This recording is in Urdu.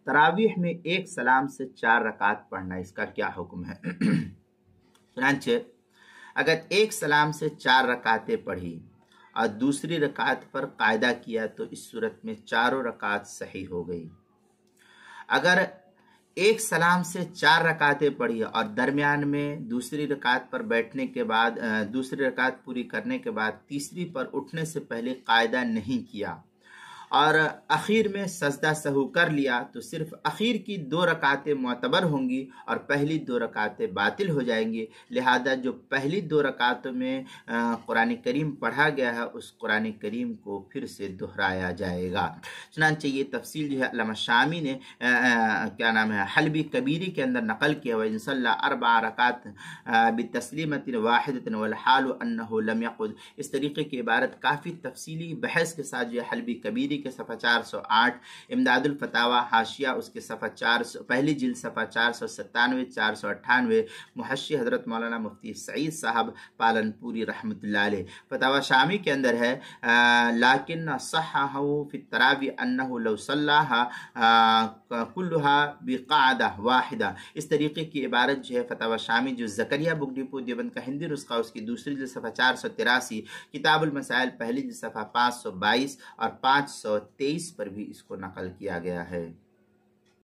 تراویح میں ایک سلام سے 4 رکعت پڑھنا، اس کا کیا حکم ہے؟ چنانچہ اگر ایک سلام سے 4 رکعتیں پڑھی اور دوسری رکعت پر قاعدہ کیا تو اس صورت میں چاروں رکعت صحیح ہو گئی۔ اگر ایک سلام سے 4 رکعتیں پڑھی اور درمیان میں دوسری رکعت پر بیٹھنے کے بعد دوسری رکعت پوری کرنے کے بعد تیسری پر اٹھنے سے پہلے قاعدہ نہیں کیا اور اخیر میں سجدہ سہو کر لیا تو صرف اخیر کی 2 رکعتیں معتبر ہوں گی اور پہلی 2 رکعتیں باطل ہو جائیں گی۔ لہذا جو پہلی 2 رکعتوں میں قرآن کریم پڑھا گیا ہے اس قرآن کریم کو پھر سے دہرایا جائے گا۔ چنانچہ یہ تفصیل جو ہے علامہ شامی نے حلبی کبیری کے اندر نقل کیا، وَإِنْ صَلَّى 4 رکعات بِتَسْلِیمَةٍ وَاحِدَةٍ وَالْحَالُ أَنَّهُ لَمْ يَقُعُدْ، اس طریقے کی عبارت کافی تفصیلی بحث کے ساتھ جو ہے حلبی کبیری کے صفحہ 408، امداد الفتاوی حاشیہ اس کے صفحہ 400 پہلی جلد صفحہ 497 498، محشی حضرت مولانا مفتی سعید صاحب پالن پوری رحمۃ اللہ علیہ۔ فتاوی شامی کے اندر ہے لیکن صححہ فی التراوی انہ لو صلاھا کلھا بقعدہ واحدہ، اس طریقے کی عبارت جو ہے فتاوی شامی جو زکریا بک ڈپو دیوبند کا ہندی نسخہ اس کی دوسری جلد صفحہ 483، کتاب المسائل پہلی جلد صفحہ 522 اور 523 پر بھی اس کو نقل کیا گیا ہے۔